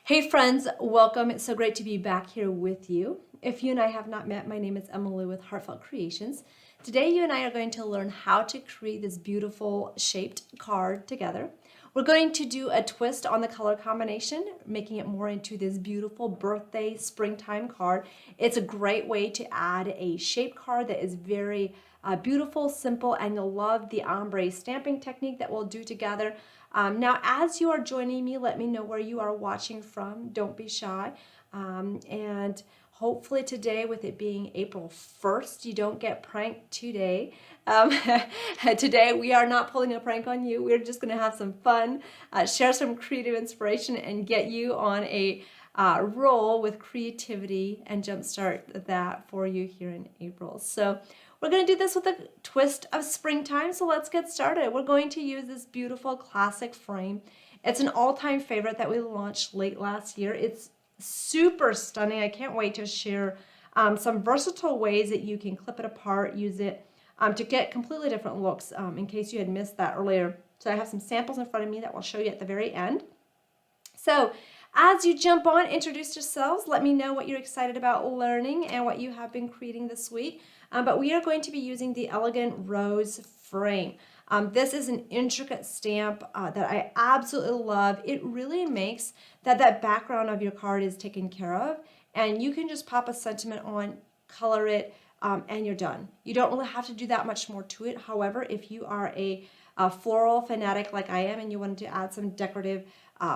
Hey friends, welcome. It's so great to be back here with you. If you and I have not met, my name is Emily with Heartfelt Creations. Today you and I are going to learn how to create this beautiful shaped card together. We're going to do a twist on the color combination, making it more into this beautiful birthday springtime card. It's a great way to add a shape card that is very beautiful, simple, and you'll love the ombre stamping technique that we'll do together. Now, as you are joining me, let me know where you are watching from. Don't be shy. And hopefully today, with it being April 1st, you don't get pranked today. Today, we are not pulling a prank on you. We're just going to have some fun, share some creative inspiration, and get you on a roll with creativity and jumpstart that for you here in April. So we're going to do this with a twist of springtime, so let's get started. We're going to use this beautiful classic frame. It's an all-time favorite that we launched late last year. It's super stunning. I can't wait to share some versatile ways that you can clip it apart, use it to get completely different looks in case you had missed that earlier. So I have some samples in front of me that we'll show you at the very end. So as you jump on, introduce yourselves. Let me know what you're excited about learning and what you have been creating this week. But we are going to be using the Elegant Rose frame. This is an intricate stamp that I absolutely love. It really makes that background of your card is taken care of, and you can just pop a sentiment on, color it, and you're done. You don't really have to do that much more to it. However, if you are a floral fanatic like I am and you wanted to add some decorative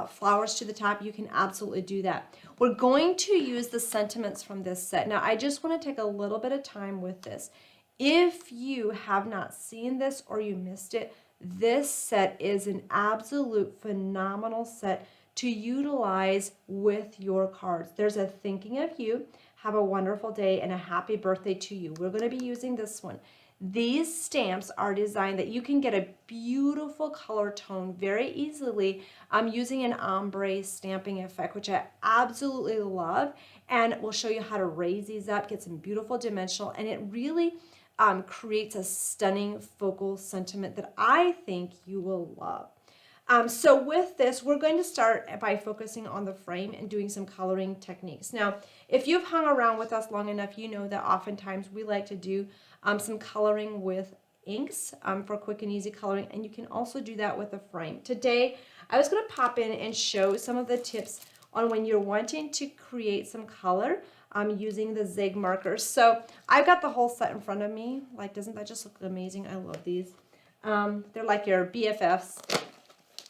flowers to the top, you can absolutely do that. We're going to use the sentiments from this set. Now, I just want to take a little bit of time with this. If you have not seen this or you missed it, this set is an absolute phenomenal set to utilize with your cards. There's a thinking of you, have a wonderful day, and a happy birthday to you. We're going to be using this one. These stamps are designed that you can get a beautiful color tone very easily using an ombre stamping effect, which I absolutely love. And we'll show you how to raise these up, get some beautiful dimensional, and it really creates a stunning focal sentiment that I think you will love. So with this, we're going to start by focusing on the frame and doing some coloring techniques. Now, if you've hung around with us long enough, you know that oftentimes we like to do some coloring with inks for quick and easy coloring, and you can also do that with a frame. Today, I was going to pop in and show some of the tips on when you're wanting to create some color using the zig markers. So I've got the whole set in front of me. Like, doesn't that just look amazing? I love these. They're like your BFFs.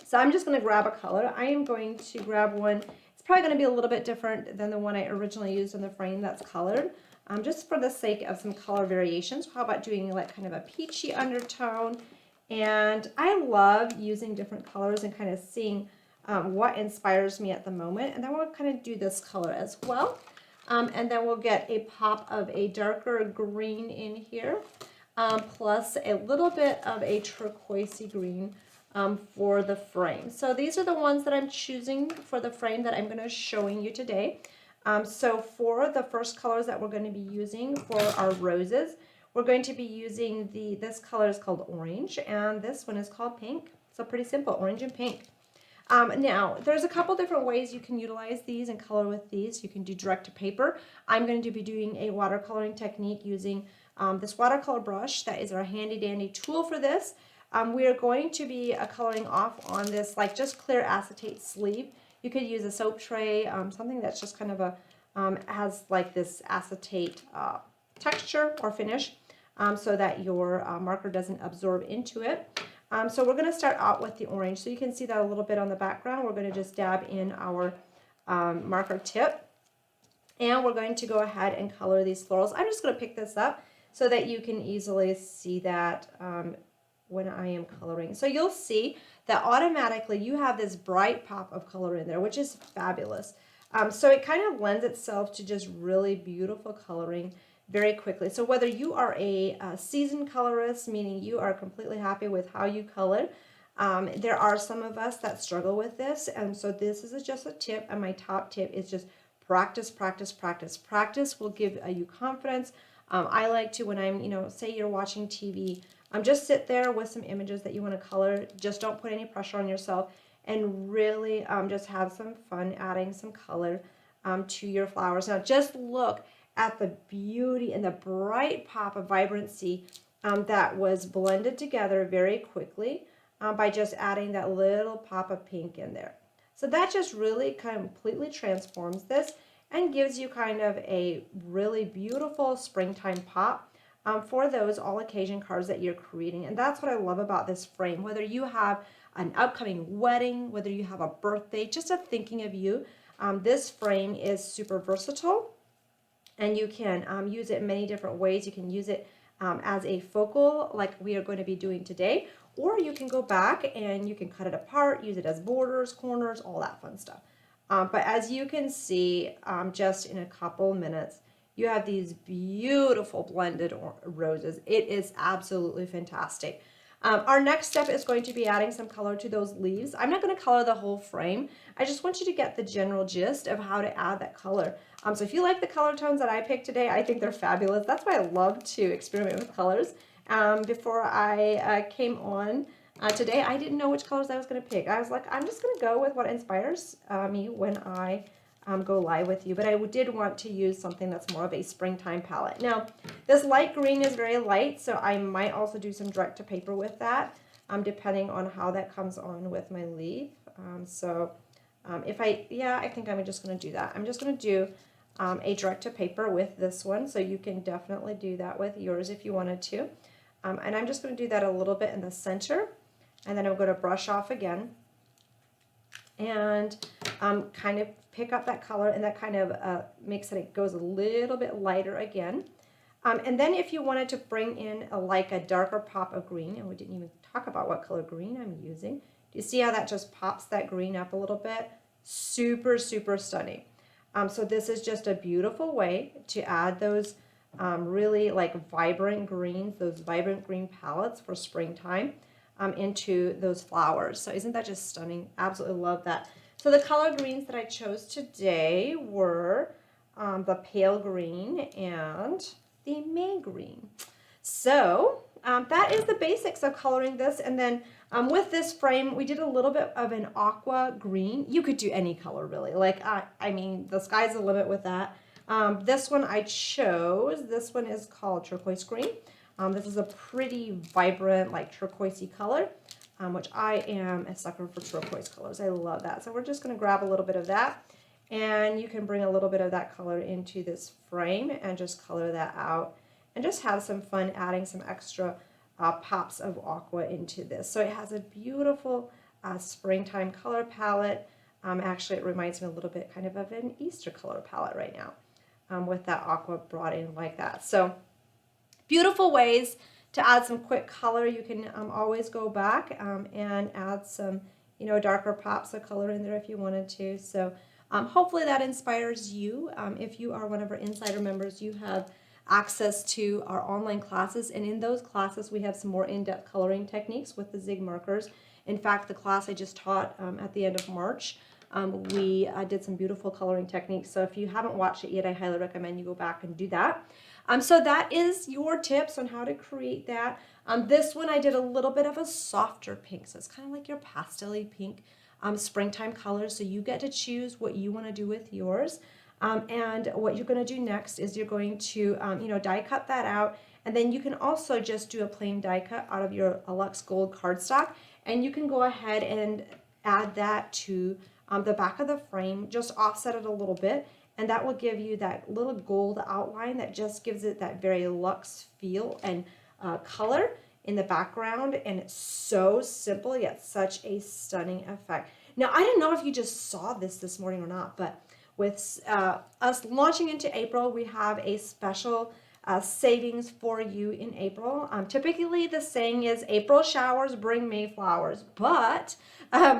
So I'm just going to grab a color. I am going to grab one. It's probably going to be a little bit different than the one I originally used in the frame that's colored. Just for the sake of some color variations. How about doing like kind of a peachy undertone? And I love using different colors and kind of seeing what inspires me at the moment. And then we'll kind of do this color as well. And then we'll get a pop of a darker green in here, plus a little bit of a turquoisey green for the frame. So these are the ones that I'm choosing for the frame that I'm going to showing you today. So for the first colors that we're going to be using for our roses, we're going to be using this color is called orange, and this one is called pink. So pretty simple, orange and pink. Now, there's a couple different ways you can utilize these and color with these. You can do direct to paper. I'm going to be doing a watercoloring technique using this watercolor brush. That is our handy dandy tool for this. We are going to be coloring off on this like just clear acetate sleeve. You could use a soap tray, something that's just kind of a, has like this acetate texture or finish so that your marker doesn't absorb into it. So we're going to start out with the orange. So you can see that a little bit on the background. We're going to just dab in our marker tip. And we're going to go ahead and color these florals. I'm just going to pick this up so that you can easily see that when I am coloring. So you'll see that automatically you have this bright pop of color in there, which is fabulous. So it kind of lends itself to just really beautiful coloring very quickly. So whether you are a seasoned colorist, meaning you are completely happy with how you color, there are some of us that struggle with this, and so this is just a tip, and my top tip is just practice, practice, practice. Practice will give you confidence. I like to, when I'm, say you're watching TV, just sit there with some images that you want to color. Just don't put any pressure on yourself and really just have some fun adding some color to your flowers. Now just look at the beauty and the bright pop of vibrancy that was blended together very quickly by just adding that little pop of pink in there. So that just really completely transforms this and gives you kind of a really beautiful springtime pop for those all occasion cards that you're creating. And that's what I love about this frame. Whether you have an upcoming wedding, whether you have a birthday, just a thinking of you, this frame is super versatile, and you can use it in many different ways. You can use it as a focal like we are going to be doing today, or you can go back and you can cut it apart, use it as borders, corners, all that fun stuff. But as you can see, just in a couple minutes, you have these beautiful blended roses. It is absolutely fantastic. Our next step is going to be adding some color to those leaves. I'm not going to color the whole frame. I just want you to get the general gist of how to add that color. So if you like the color tones that I picked today, I think they're fabulous. That's why I love to experiment with colors. Before I came on today, I didn't know which colors I was going to pick. I was like, I'm just going to go with what inspires me when I go live with you. But I did want to use something that's more of a springtime palette. Now, this light green is very light, so I might also do some direct to paper with that, depending on how that comes on with my leaf. I think I'm just going to do that. I'm just going to do a direct to paper with this one, so you can definitely do that with yours if you wanted to. And I'm just going to do that a little bit in the center, and then I'm going to brush off again and kind of pick up that color, and that kind of makes it goes a little bit lighter again. And then if you wanted to bring in a darker pop of green, and we didn't even talk about what color green I'm using. Do you see how that just pops that green up a little bit? Super, super stunning. So this is just a beautiful way to add those really like vibrant greens, those vibrant green palettes for springtime into those flowers. So isn't that just stunning? Absolutely love that. So the color greens that I chose today were the pale green and the May green. So that is the basics of coloring this. And then with this frame, we did a little bit of an aqua green. You could do any color really. Like, I mean, the sky's the limit with that. This one I chose. This one is called turquoise green. This is a pretty vibrant, like turquoisey color, which I am a sucker for turquoise colors. I love that. So we're just going to grab a little bit of that, and you can bring a little bit of that color into this frame and just color that out and just have some fun adding some extra pops of aqua into this. So it has a beautiful springtime color palette. Actually, it reminds me a little bit kind of an Easter color palette right now with that aqua brought in like that. So beautiful ways to add some quick color. You can always go back and add some, darker pops of color in there if you wanted to. So hopefully that inspires you. If you are one of our insider members, you have access to our online classes, and in those classes we have some more in-depth coloring techniques with the Zig markers. In fact, the class I just taught at the end of March, we did some beautiful coloring techniques. So if you haven't watched it yet, I highly recommend you go back and do that. So that is your tips on how to create that. This one I did a little bit of a softer pink, so it's kind of like your pastel-y pink springtime colors. So you get to choose what you want to do with yours. And what you're going to do next is you're going to, die cut that out. And then you can also just do a plain die cut out of your Luxe Gold cardstock. And you can go ahead and add that to the back of the frame, just offset it a little bit. And that will give you that little gold outline that just gives it that very luxe feel and color in the background. And it's so simple, yet such a stunning effect. Now, I don't know if you just saw this morning or not, but with us launching into April, we have a special savings for you in April. Typically, the saying is April showers bring May flowers, but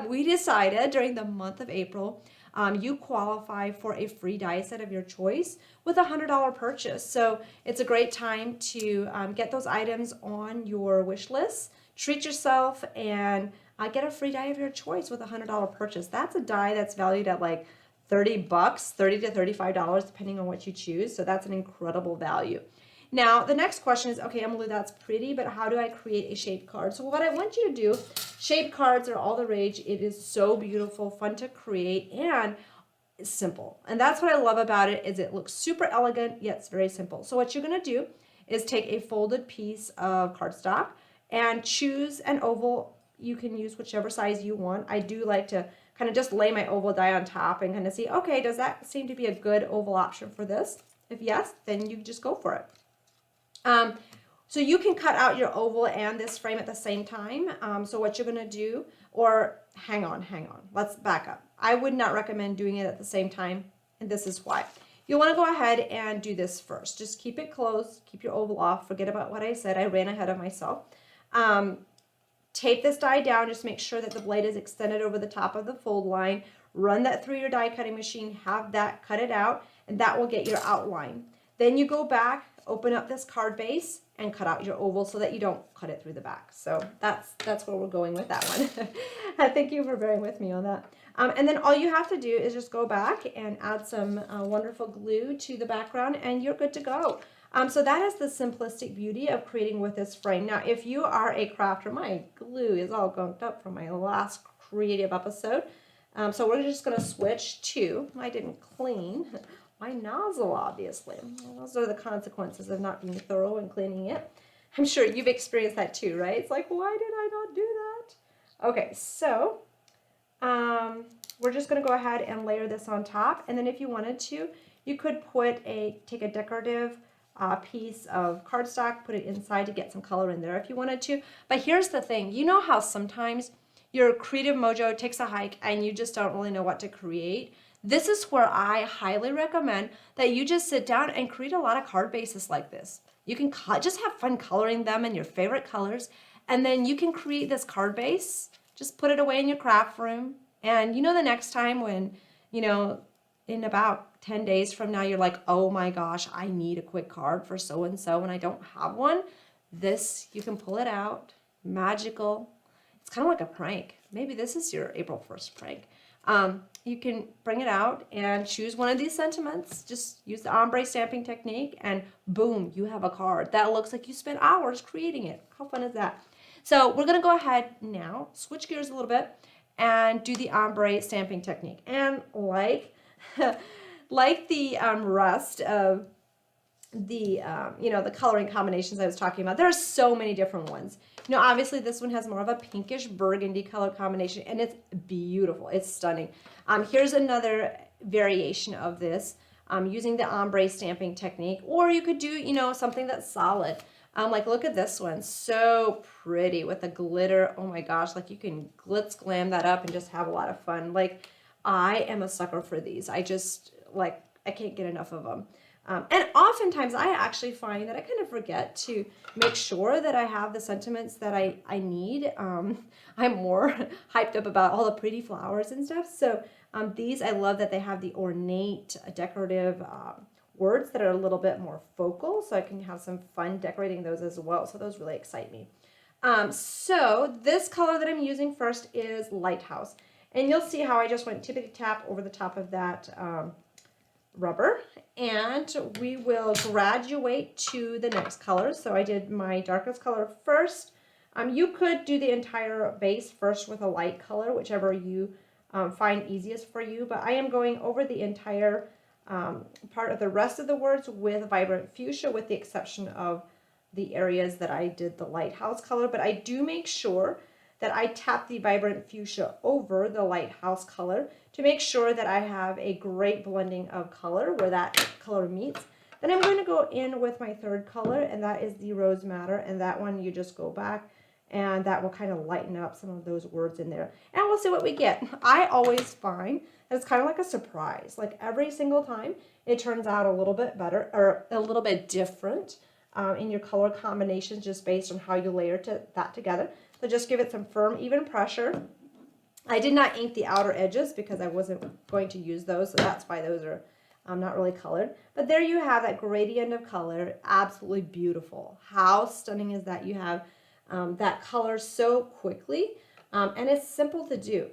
we decided during the month of April, you qualify for a free die set of your choice with a $100 purchase. So it's a great time to get those items on your wish list, treat yourself, and get a free die of your choice with a $100 purchase. That's a die that's valued at like $30, $30 to $35, depending on what you choose. So that's an incredible value. Now, the next question is, okay, Emily, that's pretty, but how do I create a shaped card? So what I want you to do Shape cards are all the rage. It is so beautiful, fun to create, and it's simple. And that's what I love about it, is it looks super elegant, yet it's very simple. So what you're gonna do is take a folded piece of cardstock and choose an oval. You can use whichever size you want. I do like to kind of just lay my oval die on top and kind of see, okay, does that seem to be a good oval option for this? If yes, then you just go for it. So you can cut out your oval and this frame at the same time. So what you're gonna do, or hang on, let's back up. I would not recommend doing it at the same time, and this is why. You wanna go ahead and do this first. Just keep it closed, keep your oval off, forget about what I said, I ran ahead of myself. Tape this die down, just make sure that the blade is extended over the top of the fold line. Run that through your die cutting machine, have that cut it out, and that will get your outline. Then you go back, open up this card base, and cut out your oval so that you don't cut it through the back. So that's where we're going with that one. Thank you for bearing with me on that. And then all you have to do is just go back and add some wonderful glue to the background, and you're good to go. So that is the simplistic beauty of creating with this frame. Now, if you are a crafter, my glue is all gunked up from my last creative episode. So we're just gonna switch to, I didn't clean my nozzle, obviously. Those are the consequences of not being thorough and cleaning it. I'm sure you've experienced that too, right? It's like, why did I not do that? Okay, so we're just gonna go ahead and layer this on top. And then if you wanted to, you could take a decorative piece of cardstock, put it inside to get some color in there if you wanted to. But here's the thing, you know how sometimes your creative mojo takes a hike and you just don't really know what to create? This is where I highly recommend that you just sit down and create a lot of card bases like this. You can just have fun coloring them in your favorite colors, and then you can create this card base, just put it away in your craft room, and you know the next time when, you know, in about 10 days from now, you're like, oh my gosh, I need a quick card for so-and-so and I don't have one. This, you can pull it out, magical. It's kind of like a prank. Maybe this is your April 1st prank. You can bring it out and choose one of these sentiments. Just use the ombre stamping technique and boom, you have a card. That looks like you spent hours creating it. How fun is that? So we're gonna go ahead now, switch gears a little bit and do the ombre stamping technique. And like the rest of the the coloring combinations I was talking about, there are so many different ones. You know, obviously this one has more of a pinkish burgundy color combination, and it's beautiful. It's stunning. Here's another variation of this using the ombre stamping technique, or you could do, you know, something that's solid. Like look at this one, so pretty with the glitter. Oh my gosh, like you can glitz glam that up and just have a lot of fun. Like I am a sucker for these. I can't get enough of them. And oftentimes I actually find that I kind of forget to make sure that I have the sentiments that I need. I'm more hyped up about all the pretty flowers and stuff. So these, I love that they have the ornate decorative words that are a little bit more focal, so I can have some fun decorating those as well. So those really excite me. So this color that I'm using first is Lighthouse. And you'll see how I just went tippity tap over the top of that rubber, and we will graduate to the next color. So I did my darkest color first. You could do the entire base first with a light color, whichever you find easiest for you, but I am going over the entire part of the rest of the words with vibrant fuchsia, with the exception of the areas that I did the lighthouse color. But I do make sure that I tap the vibrant fuchsia over the lighthouse color to make sure that I have a great blending of color where that color meets. Then I'm going to go in with my third color, and that is the Rose Madder, and that one you just go back and that will kind of lighten up some of those words in there. And we'll see what we get. I always find that it's kind of like a surprise. Like every single time it turns out a little bit better or a little bit different in your color combinations just based on how you layer that together. So just give it some firm, even pressure. I did not ink the outer edges because I wasn't going to use those, so that's why those are not really colored. But there you have that gradient of color, absolutely beautiful. How stunning is that? You have that color so quickly, and it's simple to do.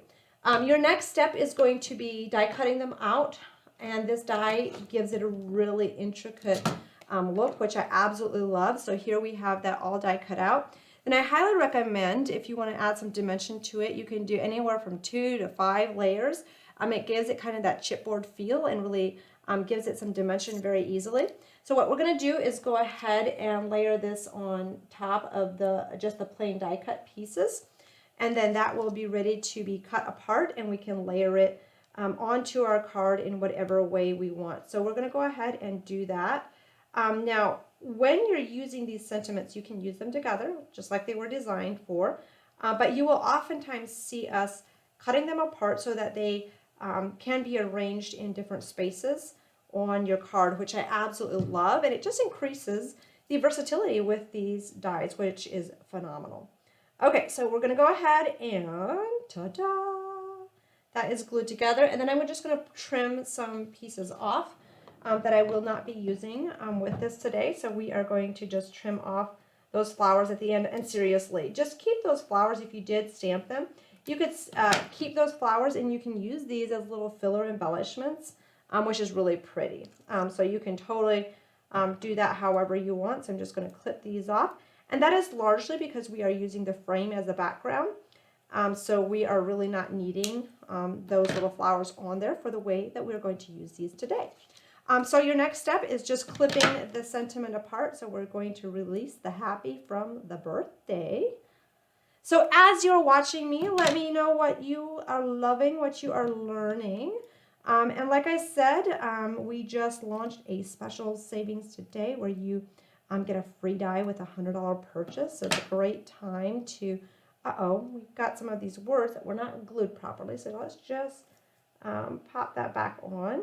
Your next step is going to be die cutting them out, and this die gives it a really intricate look, which I absolutely love. So here we have that all die cut out. And I highly recommend, if you want to add some dimension to it, you can do anywhere from 2 to 5 layers. It gives it kind of that chipboard feel and really gives it some dimension very easily. So what we're going to do is go ahead and layer this on top of just the plain die cut pieces. And then that will be ready to be cut apart, and we can layer it onto our card in whatever way we want. So we're going to go ahead and do that. Now, when you're using these sentiments, you can use them together, just like they were designed for, but you will oftentimes see us cutting them apart so that they can be arranged in different spaces on your card, which I absolutely love, and it just increases the versatility with these dies, which is phenomenal. Okay, so we're going to go ahead and ta-da! That is glued together, and then I'm just going to trim some pieces off that I will not be using with this today. So we are going to just trim off those flowers at the end. And seriously, just keep those flowers. If you did stamp them, you could keep those flowers, and you can use these as little filler embellishments, which is really pretty. So you can totally do that however you want. So I'm just going to clip these off. And that is largely because we are using the frame as a background. So we are really not needing those little flowers on there for the way that we're going to use these today. So your next step is just clipping the sentiment apart. So we're going to release the happy from the birthday. So as you're watching me, let me know what you are loving, what you are learning. And like I said, we just launched a special savings today where you get a free die with a $100 purchase. So it's a great time to, we've got some of these words that were not glued properly. So let's just pop that back on.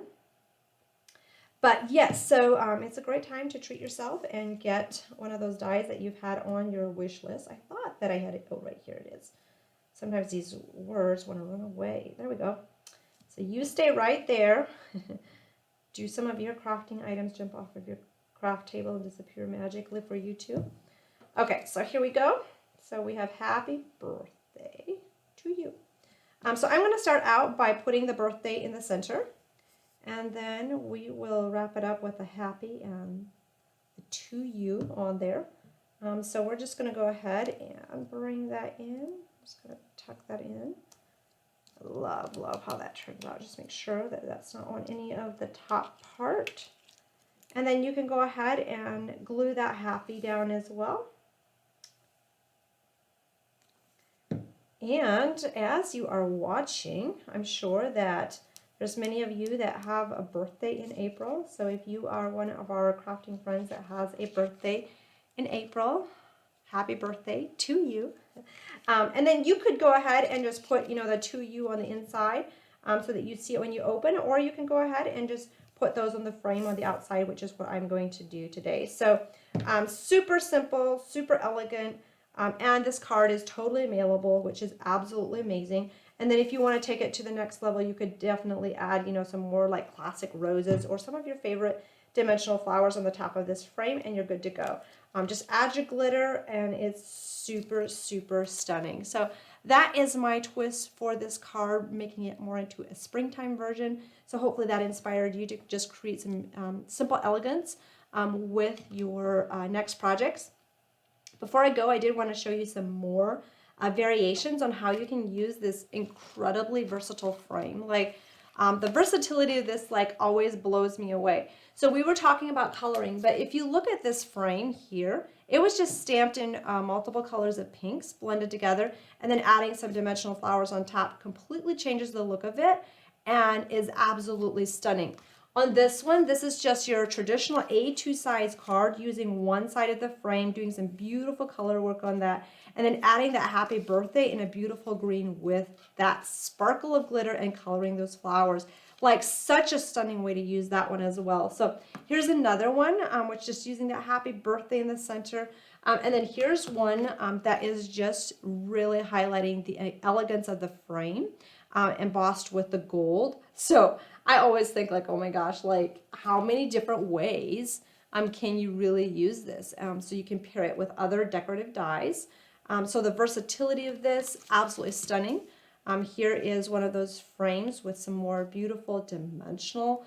But yes, so it's a great time to treat yourself and get one of those dies that you've had on your wish list. I thought that I had it. Oh, right here it is. Sometimes these words want to run away. There we go. So you stay right there. Do some of your crafting items jump off of your craft table and disappear magically for you too? Okay, so here we go. So we have happy birthday to you. So I'm going to start out by putting the birthday in the center. And then we will wrap it up with a happy and the to you on there. So we're just going to go ahead and bring that in. I'm just going to tuck that in. I love how that turns out. Just make sure that that's not on any of the top part. And then you can go ahead and glue that happy down as well. And as you are watching, I'm sure that there's many of you that have a birthday in April. So if you are one of our crafting friends that has a birthday in April, happy birthday to you. And then you could go ahead and just put, the to you on the inside so that you see it when you open, or you can go ahead and just put those on the frame on the outside, which is what I'm going to do today. So super simple, super elegant, and this card is totally mailable, which is absolutely amazing. And then if you want to take it to the next level, you could definitely add, some more like classic roses or some of your favorite dimensional flowers on the top of this frame, and you're good to go. Just add your glitter, and it's super, super stunning. So that is my twist for this card, making it more into a springtime version. So hopefully that inspired you to just create some simple elegance with your next projects. Before I go, I did want to show you some more variations on how you can use this incredibly versatile frame. Like the versatility of this always blows me away. So we were talking about coloring, but if you look at this frame here, it was just stamped in multiple colors of pinks blended together, and then adding some dimensional flowers on top completely changes the look of it and is absolutely stunning. On this one, this is just your traditional A2 size card using one side of the frame, doing some beautiful color work on that, and then adding that happy birthday in a beautiful green with that sparkle of glitter and coloring those flowers. Such a stunning way to use that one as well. So here's another one, which is just using that happy birthday in the center. And then here's one that is just really highlighting the elegance of the frame, embossed with the gold. So I always think oh my gosh, how many different ways can you really use this? So you can pair it with other decorative dies. So the versatility of this, absolutely stunning. Here is one of those frames with some more beautiful dimensional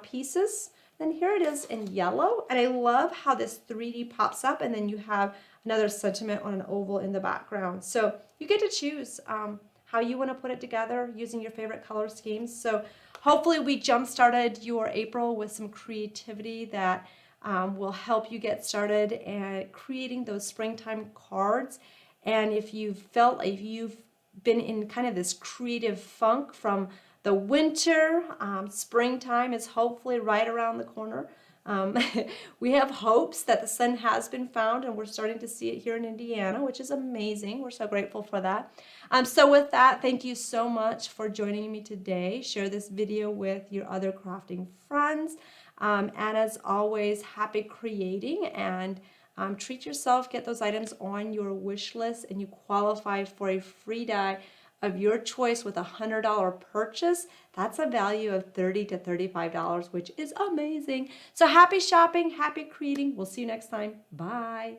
pieces. Then here it is in yellow, and I love how this 3D pops up, and then you have another sentiment on an oval in the background. So you get to choose how you want to put it together using your favorite color schemes. So hopefully we jump-started your April with some creativity that will help you get started at creating those springtime cards. And if you've been in kind of this creative funk from the winter, springtime is hopefully right around the corner. We have hopes that the sun has been found, and we're starting to see it here in Indiana, which is amazing. We're so grateful for that. So with that, thank you so much for joining me today. Share this video with your other crafting friends. And as always, happy creating, and treat yourself. Get those items on your wish list, and you qualify for a free die of your choice with a $100 purchase. That's a value of $30 to $35, which is amazing. So happy shopping, happy creating. We'll see you next time. Bye.